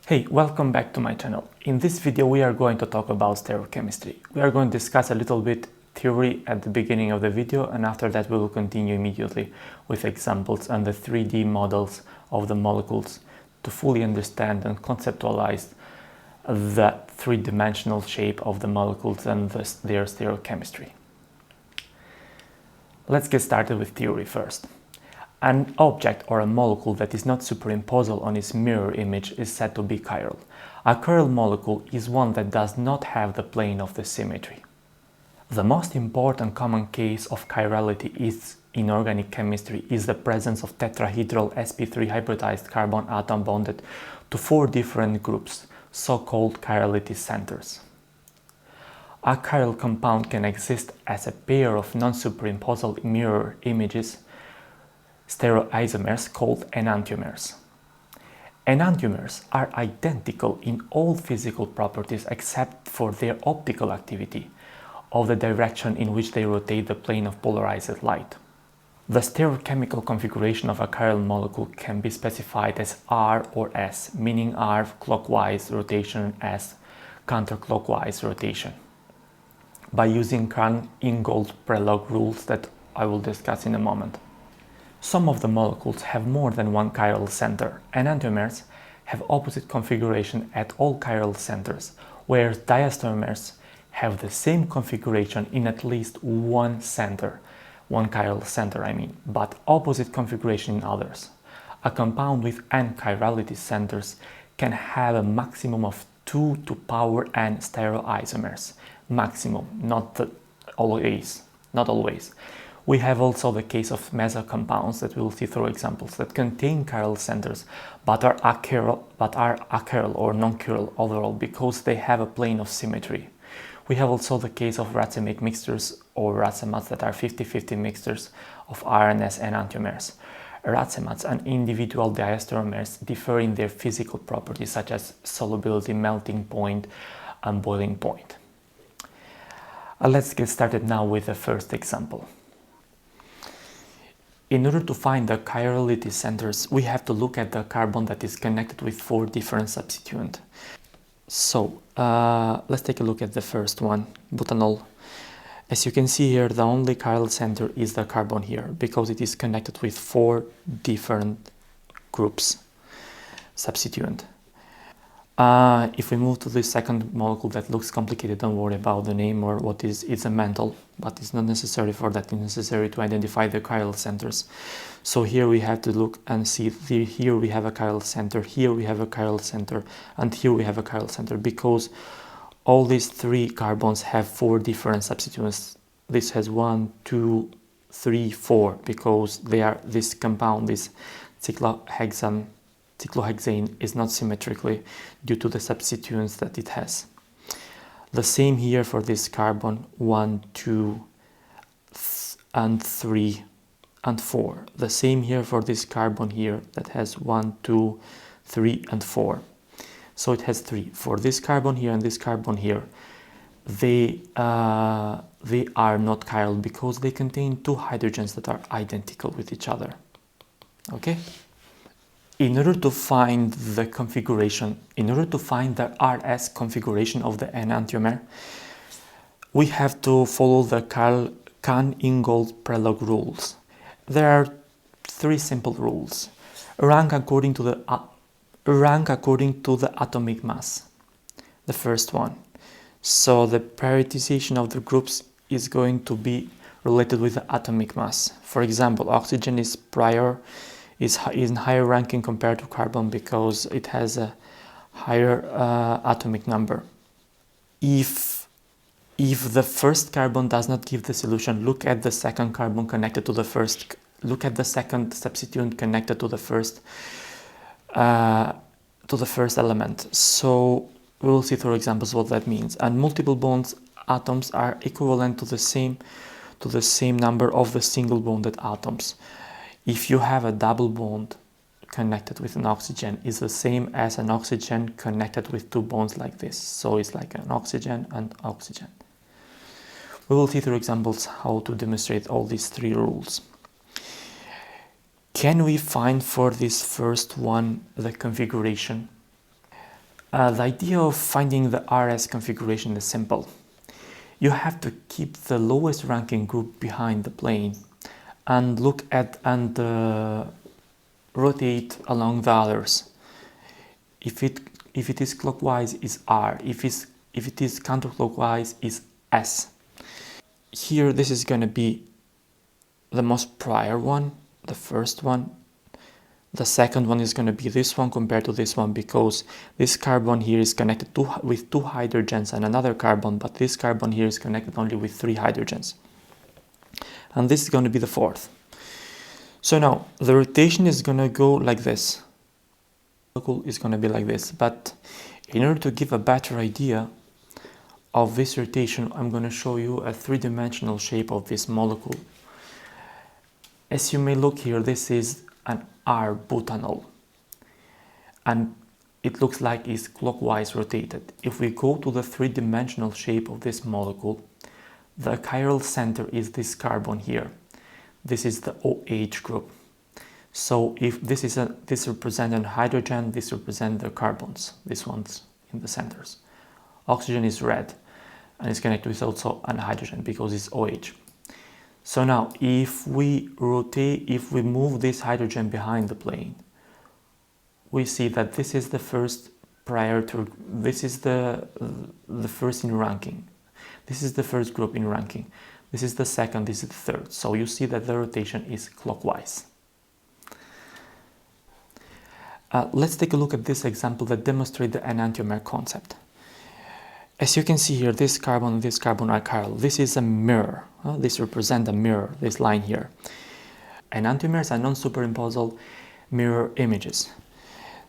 Hey, welcome back to my channel. In this video we are going to talk about stereochemistry. We are going to discuss a little bit theory at the beginning of the video, and after that we will continue immediately with examples and the 3D models of the molecules to fully understand and conceptualize the three-dimensional shape of the molecules and their stereochemistry. Let's get started with theory first. An object or a molecule that is not superimposable on its mirror image is said to be chiral. A chiral molecule is one that does not have the plane of the symmetry. The most important common case of chirality in organic chemistry is the presence of tetrahedral sp3 hybridized carbon atom bonded to 4 different groups, so-called chirality centers. A chiral compound can exist as a pair of non-superimposable mirror images, stereoisomers called enantiomers. Enantiomers are identical in all physical properties except for their optical activity of the direction in which they rotate the plane of polarized light. The stereochemical configuration of a chiral molecule can be specified as R or S, meaning R clockwise rotation and S counterclockwise rotation, by using Cahn-Ingold-Prelog rules that I will discuss in a moment. Some of the molecules have more than one chiral center. Enantiomers have opposite configuration at all chiral centers, whereas diastereomers have the same configuration in at least one chiral center, but opposite configuration in others. A compound with n chirality centers can have a maximum of 2 to power n stereoisomers. Maximum, not always. We have also the case of Meso compounds that we will see through examples that contain chiral centers but are achiral or non-chiral overall because they have a plane of symmetry. We have also the case of racemic mixtures or racemats that are 50-50 mixtures of R and S enantiomers. Racemats and individual diastereomers differ in their physical properties such as solubility, melting point and boiling point. Let's get started now with the first example. In order to find the chirality centers, we have to look at the carbon that is connected with 4 different substituents. So, let's take a look at the first one, butanol. As you can see here, the only chiral center is the carbon here, because it is connected with 4 different groups, substituent. If we move to the second molecule that looks complicated, don't worry about the name or what is. It's a menthol, but it's not necessary for that. It's necessary to identify the chiral centers. So here we have to look and see, here we have a chiral center, here we have a chiral center, and here we have a chiral center, because all these 3 carbons have 4 different substituents. This has 1, 2, 3, 4, because they are this compound, this cyclohexane is not symmetrically due to the substituents that it has. The same here for this carbon 1, 2, and 3 and 4. The same here for this carbon here that has 1, 2, 3 and 4. So it has 3. For this carbon here and this carbon here, they are not chiral because they contain 2 hydrogens that are identical with each other. Okay? In order to find the configuration, in order to find the RS configuration of the enantiomer, we have to follow the Cahn-Ingold-Prelog rules. There are 3 simple rules. Rank according to the atomic mass. The first one. So the prioritization of the groups is going to be related with the atomic mass. For example, oxygen is in higher ranking compared to carbon because it has a higher atomic number. If the first carbon does not give the solution, look at the second carbon connected to the first. Look at the second substituent connected to the first element. So we will see through examples what that means. And multiple bonds atoms are equivalent to the same number of the single bonded atoms. If you have a double bond connected with an oxygen, is the same as an oxygen connected with 2 bonds like this. So it's like an oxygen and oxygen. We will see through examples how to demonstrate all these 3 rules. Can we find for this first one the configuration? The idea of finding the RS configuration is simple. You have to keep the lowest ranking group behind the plane and look at and rotate along the others. If it is clockwise, is R. If it is counterclockwise, is S. Here, this is going to be the most prior one, the first one. The second one is going to be this one compared to this one, because this carbon here is connected with 2 hydrogens and another carbon, but this carbon here is connected only with 3 hydrogens. And this is going to be the fourth. So now the rotation is going to go like this. The molecule is going to be like this, but in order to give a better idea of this rotation, I'm going to show you a 3-dimensional shape of this molecule. As you may look here, this is an R-butanol, and it looks like it's clockwise rotated. If we go to the 3-dimensional shape of this molecule, the chiral center is this carbon here. This is the OH group. So if this represents a hydrogen, this represents the carbons, these ones in the centers. Oxygen is red, and it's connected with also an hydrogen because it's OH. So now, if we move this hydrogen behind the plane, we see that this is the first this is the first in ranking. This is the first group in ranking. This is the second, this is the third. So you see that the rotation is clockwise. Let's take a look at this example that demonstrates the enantiomer concept. As you can see here, this carbon and this carbon are chiral. This is a mirror. This represents a mirror, this line here. Enantiomers are non-superimposable mirror images.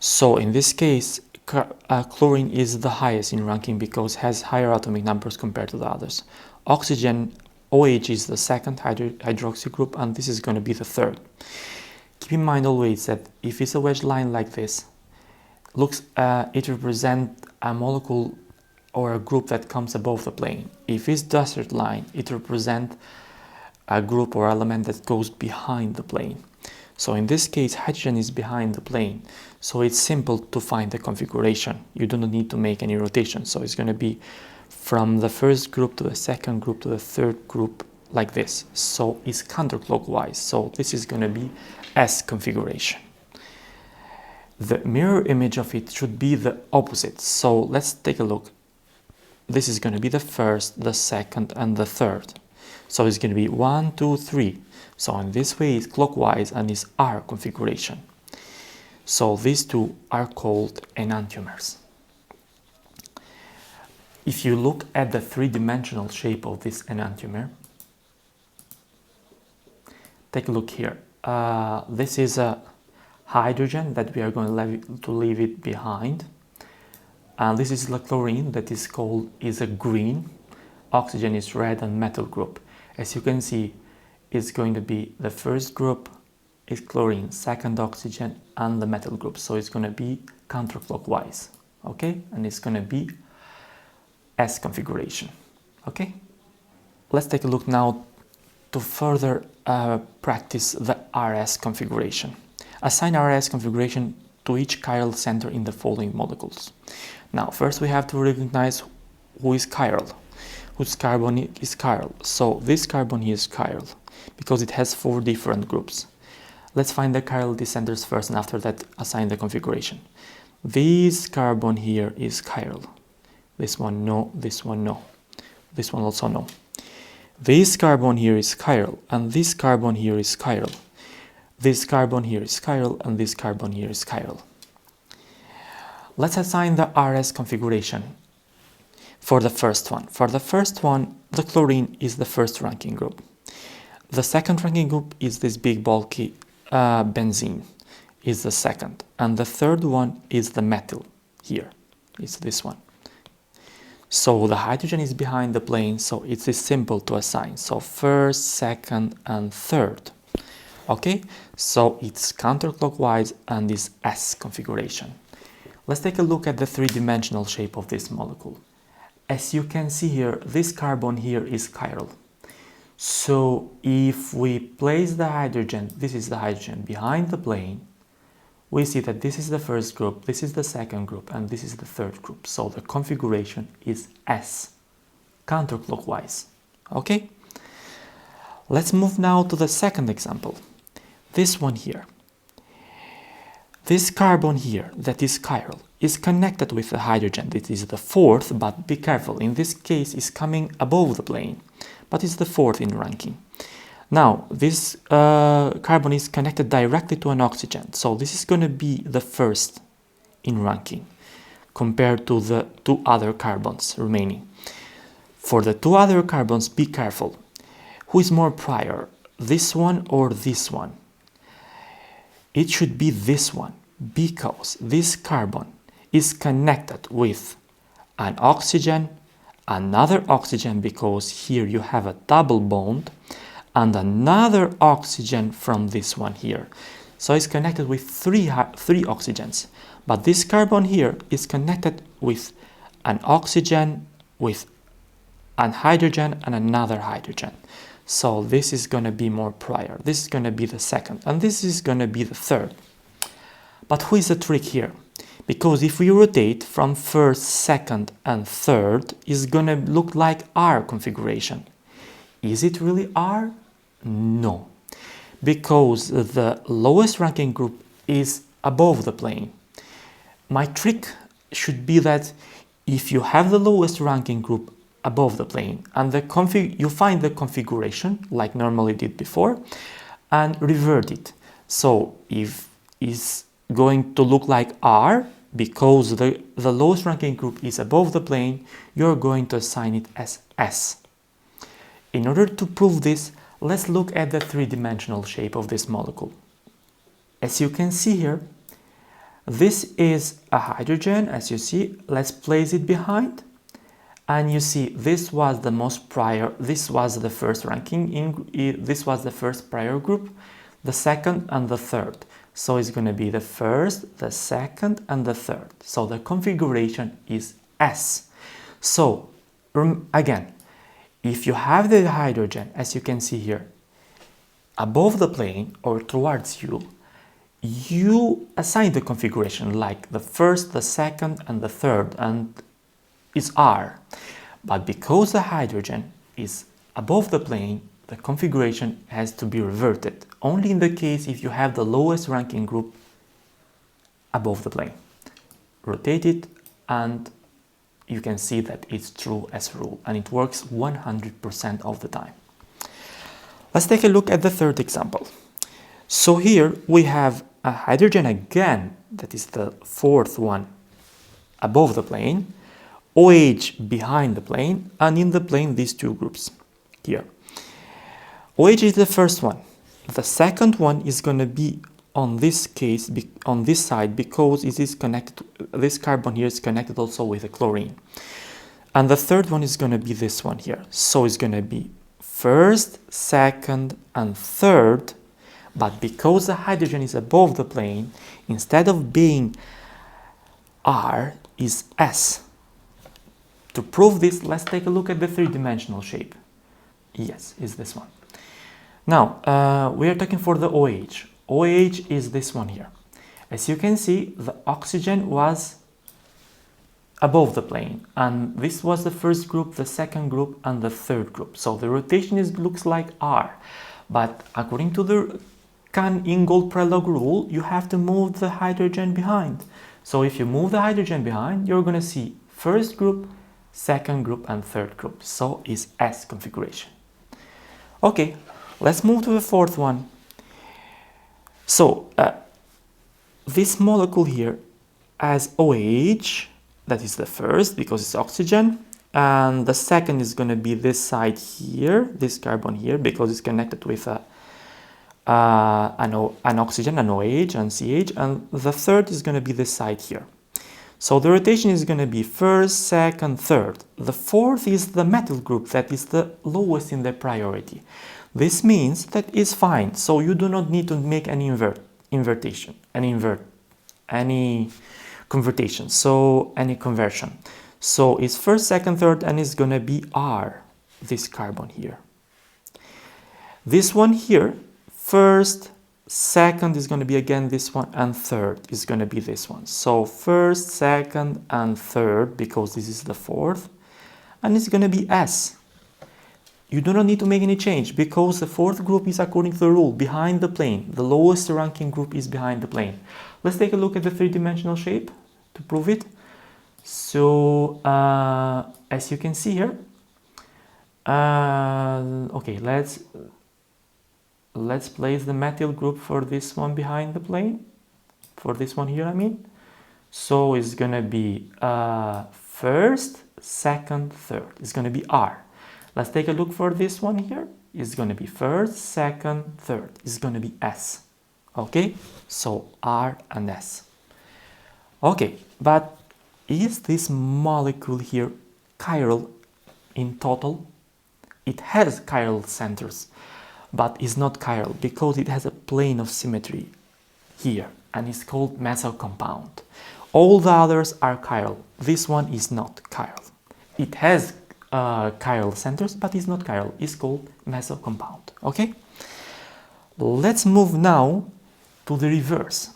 So in this case, chlorine is the highest in ranking because it has higher atomic numbers compared to the others. Oxygen, OH, is the second hydroxy group, and this is going to be the third. Keep in mind always that if it's a wedge line like this, it represents a molecule or a group that comes above the plane. If it's dotted line, it represents a group or element that goes behind the plane. So in this case, hydrogen is behind the plane. So it's simple to find the configuration. You do not need to make any rotation. So it's going to be from the first group to the second group to the third group like this. So it's counterclockwise. So this is going to be S configuration. The mirror image of it should be the opposite. So let's take a look. This is going to be the first, the second, and the third. So it's going to be 1, 2, 3. So in this way, it's clockwise and it's R configuration. So these two are called enantiomers. If you look at the 3-dimensional shape of this enantiomer, take a look here. This is a hydrogen that we are going to leave it behind. And this is the chlorine that is a green, oxygen is red, and metal group. As you can see, it's going to be the first group is chlorine, second oxygen, and the metal group. So it's going to be counterclockwise, okay? And it's going to be S configuration, okay? Let's take a look now to further practice the RS configuration. Assign RS configuration to each chiral center in the following molecules. Now, first we have to recognize who is chiral, whose carbon is chiral. So this carbon here is chiral because it has 4 different groups. Let's find the chirality centers first, and after that assign the configuration. This carbon here is chiral. This one no, this one no. This one also no. This carbon here is chiral, and this carbon here is chiral. This carbon here is chiral, and this carbon here is chiral. Let's assign the RS configuration for the first one. For the first one, the chlorine is the first ranking group. The second ranking group is this big bulky benzene, is the second. And the third one is the methyl here, it's this one. So the hydrogen is behind the plane, so it is simple to assign. So first, second, and third. Okay, so it's counterclockwise and is S configuration. Let's take a look at the 3-dimensional shape of this molecule. As you can see here, this carbon here is chiral. So if we place the hydrogen, this is the hydrogen behind the plane, we see that this is the first group, this is the second group, and this is the third group. So the configuration is S, counterclockwise. Okay? Let's move now to the second example. This one here. This carbon here, that is chiral, is connected with the hydrogen. This is the fourth, but be careful. In this case, it's coming above the plane, but it's the fourth in ranking. Now, this carbon is connected directly to an oxygen, so this is going to be the first in ranking compared to the two other carbons remaining. For the two other carbons, be careful. Who is more prior, this one or this one? It should be this one, because this carbon is connected with an oxygen, another oxygen, because here you have a double bond, and another oxygen from this one here. So it's connected with three oxygens. But this carbon here is connected with an oxygen, with an hydrogen, and another hydrogen. So this is going to be more prior. This is going to be the second, and this is going to be the third. But who is the trick here? Because if we rotate from first, second, and third, it's going to look like R configuration. Is it really R? No, because the lowest ranking group is above the plane. My trick should be that if you have the lowest ranking group above the plane and you find the configuration like normally did before and revert it. So if it's going to look like R, because the lowest ranking group is above the plane, you're going to assign it as S. In order to prove this, let's look at the three-dimensional shape of this molecule. As you can see here, this is a hydrogen, as you see. Let's place it behind. And you see, this was the most prior, this was the first ranking, this was the first prior group, the second and the third. So it's going to be the first, the second, and the third. So the configuration is S. So, again, if you have the hydrogen, as you can see here, above the plane or towards you, you assign the configuration like the first, the second, and the third, and it's R. But because the hydrogen is above the plane, the configuration has to be reverted. Only in the case if you have the lowest ranking group above the plane. Rotate it and you can see that it's true as a rule, and it works 100% of the time. Let's take a look at the third example. So here we have a hydrogen again, that is the fourth one above the plane, OH behind the plane, and in the plane these two groups here. OH is the first one. The second one is going to be on this case, on this side, because it is connected, this carbon here is connected also with a chlorine. And the third one is going to be this one here. So it's going to be first, second, and third, but because the hydrogen is above the plane, instead of being R, is S. To prove this, let's take a look at the three-dimensional shape. Yes, it's this one. Now, we are talking for the OH. OH is this one here. As you can see, the oxygen was above the plane, and this was the first group, the second group, and the third group. So the rotation looks like R, but according to the Cahn-Ingold-Prelog rule, you have to move the hydrogen behind. So if you move the hydrogen behind, you're going to see first group, second group, and third group. So it's S configuration. Okay, let's move to the fourth one. So this molecule here has OH, that is the first because it's oxygen, and the second is going to be this side here, this carbon here, because it's connected with an oxygen, an OH and CH, and the third is going to be this side here. So the rotation is going to be first, second, third. The fourth is the methyl group that is the lowest in the priority. This means that it's fine, so you do not need to make any conversion. So it's first, second, third, and it's going to be R, this carbon here. This one here, first, second is going to be again this one, and third is going to be this one. So first, second, and third, because this is the fourth, and it's going to be S. You do not need to make any change because the fourth group is according to the rule behind the plane. The lowest ranking group is behind the plane. Let's take a look at the three-dimensional shape to prove it. So as you can see here, okay, let's place the methyl group for this one behind the plane, for this one here I mean. So it's gonna be first, second, third. It's gonna be R. Let's take a look for this one here. It's gonna be first, second, third. It's gonna be S. Okay, so R and S. Okay, but is this molecule here chiral in total? It has chiral centers, but it's not chiral because it has a plane of symmetry here, and it's called Meso compound. All the others are chiral. This one is not chiral. It has chiral centers, but it's not chiral. It's called Meso compound. Okay? Let's move now to the reverse.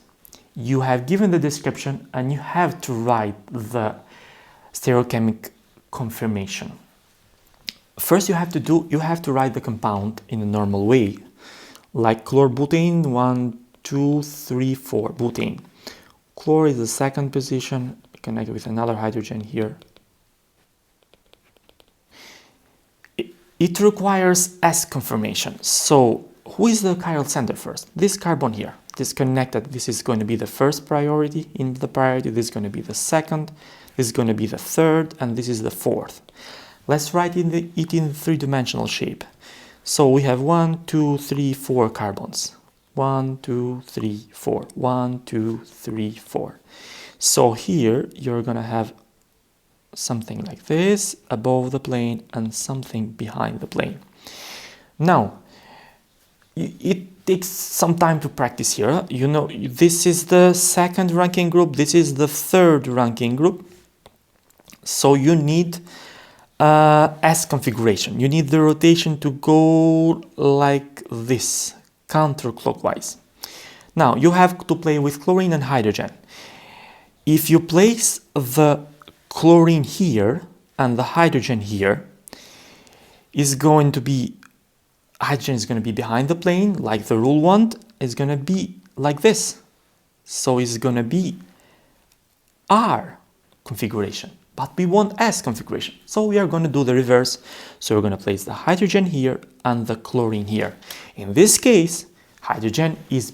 You have given the description and you have to write the stereochemic confirmation. First you have to write the compound in a normal way, like chlorbutane, 1, 2, 3, 4, butane. Chlor is the second position, connected with another hydrogen here. It requires S conformation. So who is the chiral center first? This carbon here, this connected, this is going to be the first priority in the priority, this is going to be the second, this is going to be the third, and this is the fourth. Let's write it in three-dimensional shape. So we have 1, 2, 3, 4 carbons. 1, 2, 3, 4. 1, 2, 3, 4. So here you're going to have something like this above the plane and something behind the plane. Now, it takes some time to practice here. You know, this is the second ranking group, this is the third ranking group. So you need S configuration. You need the rotation to go like this, counterclockwise. Now, you have to play with chlorine and hydrogen. If you place the chlorine here and the hydrogen here, hydrogen is going to be behind the plane, like the rule want, is going to be like this. So it's going to be R configuration, but we want S configuration. So we are going to do the reverse. So we're going to place the hydrogen here and the chlorine here. In this case, hydrogen is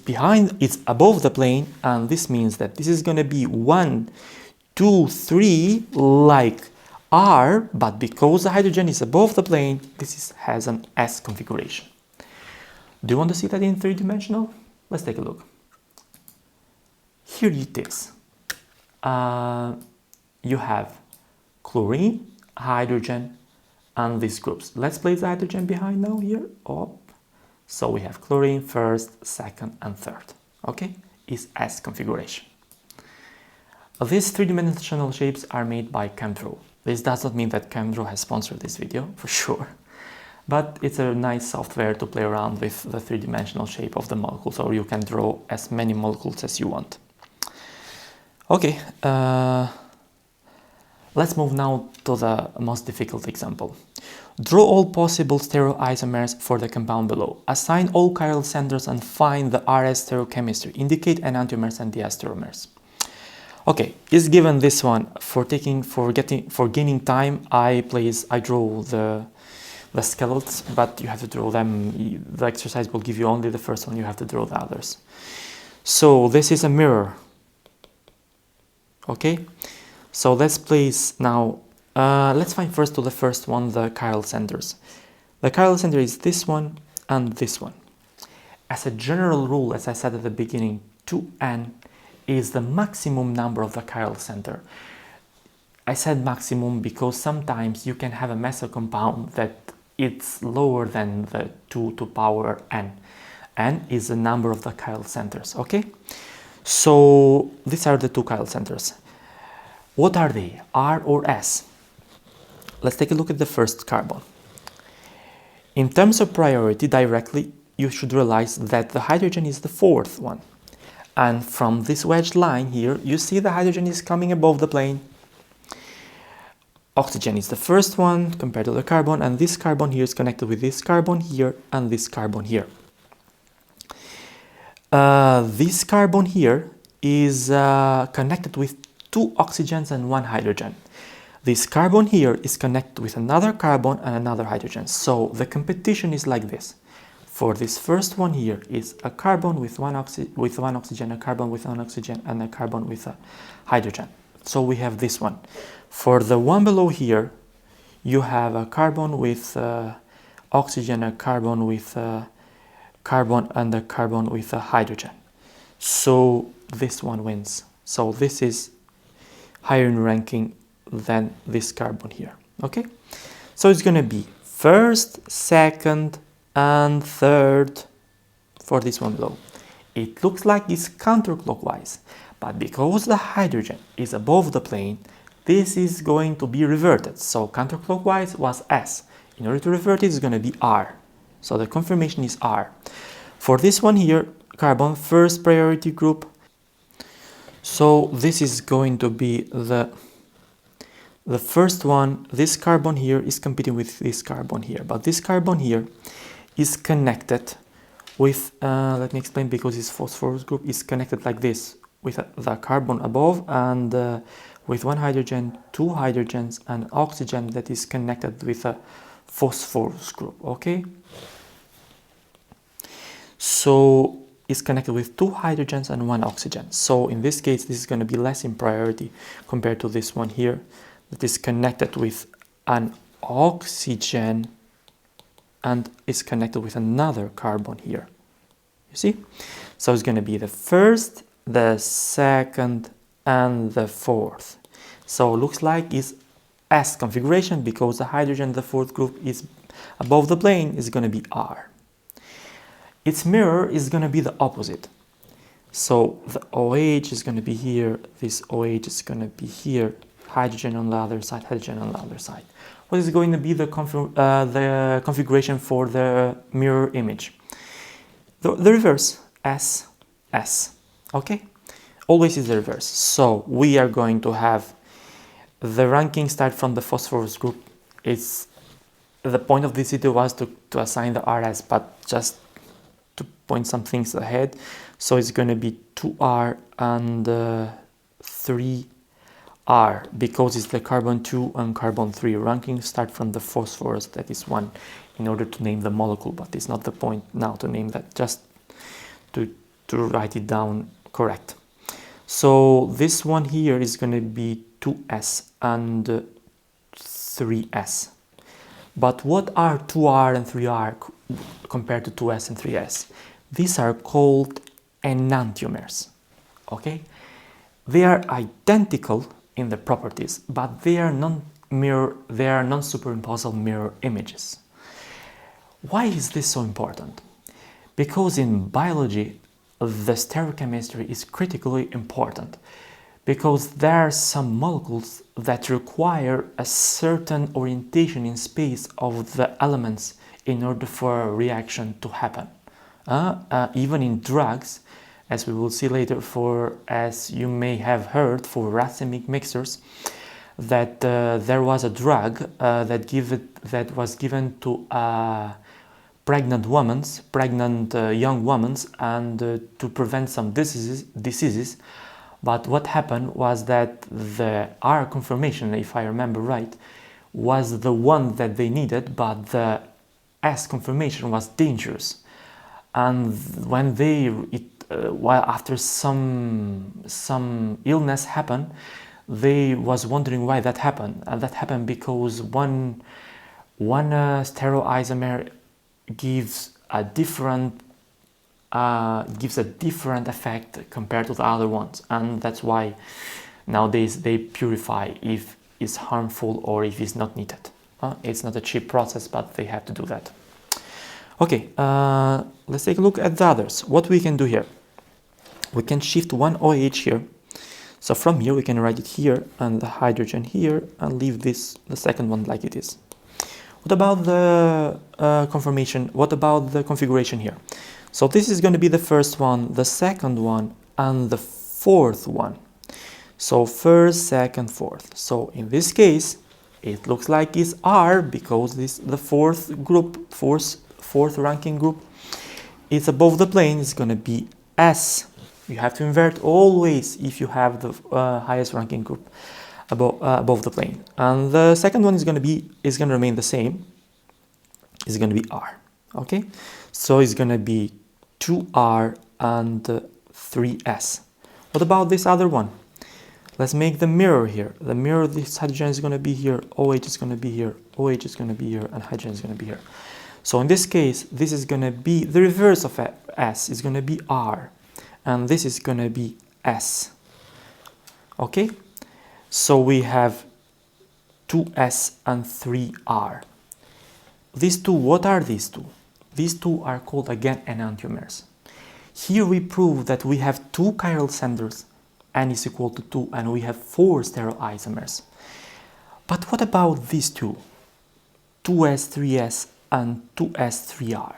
above the plane, and this means that this is going to be 1, 2, 3 like R, but because the hydrogen is above the plane, has an S configuration. Do you want to see that in three-dimensional? Let's take a look. Here it is. You have chlorine, hydrogen, and these groups. Let's place the hydrogen behind now here. Up. So we have chlorine first, second, and third. Okay, is S configuration. These three-dimensional shapes are made by ChemDraw. This does not mean that ChemDraw has sponsored this video, for sure. But it's a nice software to play around with the three-dimensional shape of the molecules, or you can draw as many molecules as you want. Okay, let's move now to the most difficult example. Draw all possible stereoisomers for the compound below. Assign all chiral centers and find the RS stereochemistry. Indicate enantiomers and diastereomers. Okay, is given this one for gaining time. I draw the skeletons, but you have to draw them. The exercise will give you only the first one. You have to draw the others. So this is a mirror. Okay, so let's place now. Let's find first to the first one the chiral centers. The chiral center is this one and this one. As a general rule, as I said at the beginning, 2n is the maximum number of the chiral center. I said maximum because sometimes you can have a Meso compound that it's lower than the 2 to power n. N is the number of the chiral centers, okay? So these are the two chiral centers. What are they, R or S? Let's take a look at the first carbon. In terms of priority, directly, you should realize that the hydrogen is the fourth one. And from this wedged line here, you see the hydrogen is coming above the plane. Oxygen is the first one compared to the carbon, and this carbon here is connected with this carbon here and this carbon here. This carbon here is connected with 2 oxygens and 1 hydrogen. This carbon here is connected with another carbon and another hydrogen. So the competition is like this. For this first one here is a carbon with one oxygen, a carbon with one oxygen, and a carbon with a hydrogen. So we have this one. For the one below here, you have a carbon with oxygen, a carbon with carbon, and a carbon with a hydrogen. So this one wins. So this is higher in ranking than this carbon here. Okay? So it's going to be first, second, and third for this one below. It looks like it's counterclockwise, but because the hydrogen is above the plane, this is going to be reverted. So counterclockwise was S. In order to revert it, it's going to be R. So the confirmation is R. For this one here, carbon, first priority group. So this is going to be the first one. This carbon here is competing with this carbon here, but this carbon here is connected with, let me explain, because this phosphorus group is connected like this with the carbon above, and with 1 hydrogen, 2 hydrogens, and oxygen that is connected with a phosphorus group. Okay, so it's connected with 2 hydrogens and 1 oxygen. So in this case, this is going to be less in priority compared to this one here that is connected with an oxygen and is connected with another carbon here. You see? So it's going to be the first, the second, and the fourth. So it looks like it's S configuration because the hydrogen, the fourth group, is above the plane, is going to be R. Its mirror is going to be the opposite. So the OH is going to be here, this OH is going to be here, hydrogen on the other side, hydrogen on the other side. What is going to be the configuration for the mirror image? The reverse, S, S, okay? Always is the reverse. So we are going to have the ranking start from the phosphorus group. It's the point of this video was to assign the RS, but just to point some things ahead. So it's going to be 2R and 3R because it's the carbon 2 and carbon 3. Ranking start from the phosphorus, that is 1, in order to name the molecule, but it's not the point now to name that, just to write it down correct. So this one here is going to be 2S and 3S. But what are 2R and 3R compared to 2S and 3S? These are called enantiomers. Okay? They are identical in the properties, but they are non-superimposable mirror images. Why is this so important? Because in biology, the stereochemistry is critically important, because there are some molecules that require a certain orientation in space of the elements in order for a reaction to happen. Even in drugs, as we will see later, as you may have heard, for racemic mixtures, that there was a drug that was given to pregnant young women, and to prevent some diseases. But what happened was that the R conformation, if I remember right, was the one that they needed, but the S conformation was dangerous. And when while after some illness happened, they was wondering why that happened. And that happened because one stereoisomer gives a different effect compared to the other ones, and that's why nowadays they purify if it's harmful or if it's not needed. It's not a cheap process, but they have to do that. Okay, let's take a look at the others. What we can do here, we can shift one OH here. So from here we can write it here and the hydrogen here, and leave the second one like it is. What about the conformation? What about the configuration here? So this is going to be the first one, the second one, and the fourth one. So first, second, fourth. So in this case, it looks like it's R because this the fourth group, fourth ranking group. It's above the plane. It's going to be S. You have to invert always if you have the highest ranking group above the plane. And the second one is going to remain the same. It's going to be R. Okay, so it's going to be 2R and 3S. What about this other one? Let's make the mirror here. The mirror, this hydrogen is going to be here, OH is going to be here, OH is going to be here, and hydrogen is going to be here. So in this case, this is going to be the reverse of S. It's going to be R. And this is going to be S. Okay? So we have 2S and 3R. These two, what are these two? These two are called again enantiomers. Here we prove that we have two chiral centers, n is equal to 2, and we have 4 stereoisomers. But what about these two? 2s, 3s, and 2s, 3r.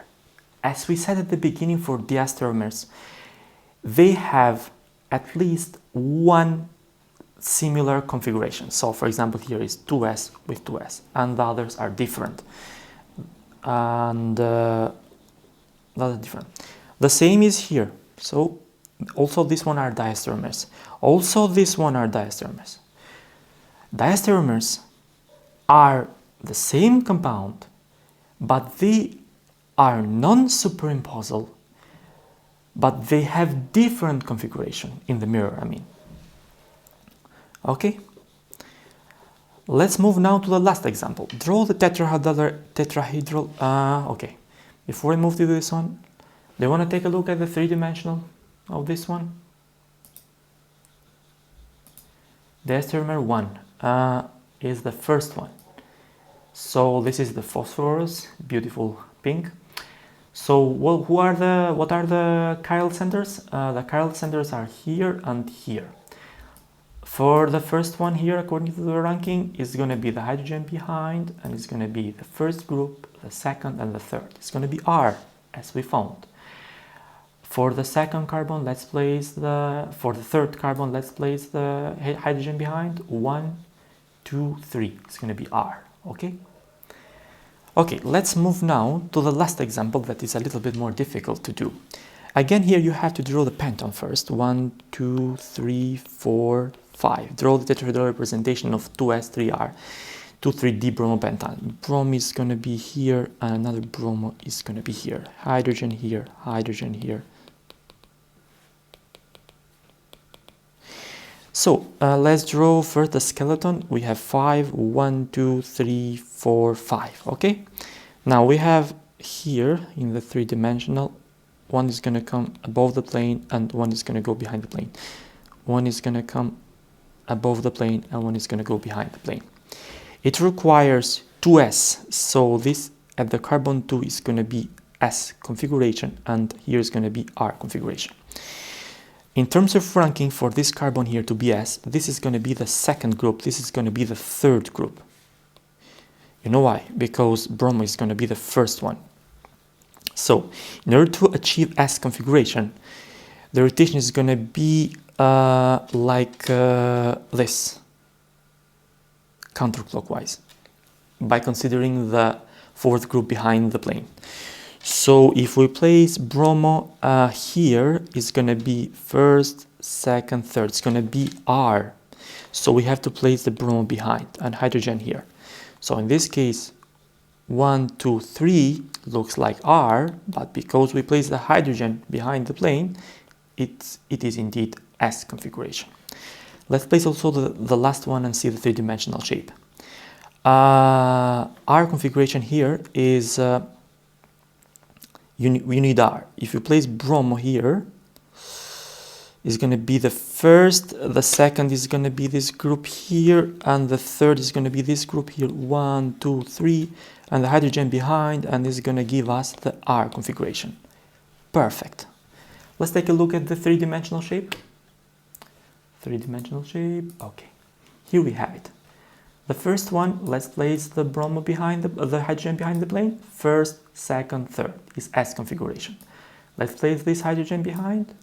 As we said at the beginning for diastereomers, they have at least one similar configuration. So for example, here is 2s with 2s, and the others are different. And the others are different. The same is here. So also this one are diastereomers. Also this one are diastereomers. Diastereomers are the same compound, but they are non-superimposable, but they have different configuration in the mirror, I mean. Okay? Let's move now to the last example. Draw the tetrahedral. Okay. Before I move to this one, do you want to take a look at the three-dimensional of this one? Diastereomer 1 is the first one. So this is the phosphorus, beautiful pink. So what are the chiral centers? The chiral centers are here and here. For the first one here, according to the ranking, is going to be the hydrogen behind, and it's going to be the first group, the second, and the third. It's going to be R, as we found. For the second carbon, for the third carbon, let's place the hydrogen behind. 1, 2, 3. It's going to be R. Okay? Okay, let's move now to the last example that is a little bit more difficult to do. Again, here you have to draw the penton first. 1, 2, 3, 4, 5. Draw the tetrahedral representation of 2s3r, 2,3-D bromopentan. Brom is going to be here, and another bromo is going to be here. Hydrogen here, hydrogen here. So let's draw first the skeleton. We have 5, 1, 2, 3, 4, 5. Okay. Now we have here in the three-dimensional, one is going to come above the plane and one is going to go behind the plane. One is going to come above the plane and one is going to go behind the plane. It requires 2s. So this at the carbon 2 is going to be S configuration, and here is going to be R configuration. In terms of ranking for this carbon here to be S, this is going to be the second group, this is going to be the third group. You know why? Because bromo is going to be the first one. So, in order to achieve S configuration, the rotation is going to be like this, counterclockwise, by considering the fourth group behind the plane. So if we place bromo here, it's going to be first, second, third. It's going to be R. So we have to place the bromo behind and hydrogen here. So in this case, 1, 2, 3 looks like R, but because we place the hydrogen behind the plane, it is indeed S configuration. Let's place also the last one and see the three-dimensional shape. R configuration here is you need R. If you place bromo here, it's going to be the first, the second is going to be this group here, and the third is going to be this group here, 1, 2, 3, and the hydrogen behind, and this is going to give us the R configuration. Perfect. Let's take a look at the three-dimensional shape. Three-dimensional shape, okay. Here we have it. The first one, let's place the bromo behind the hydrogen behind the plane. First, second, third is S configuration. Let's place this hydrogen behind.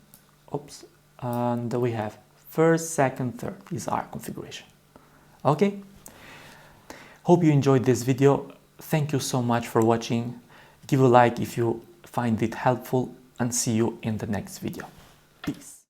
Oops. And we have first, second, third is R configuration. Okay. Hope you enjoyed this video. Thank you so much for watching. Give a like if you find it helpful, and see you in the next video. Peace.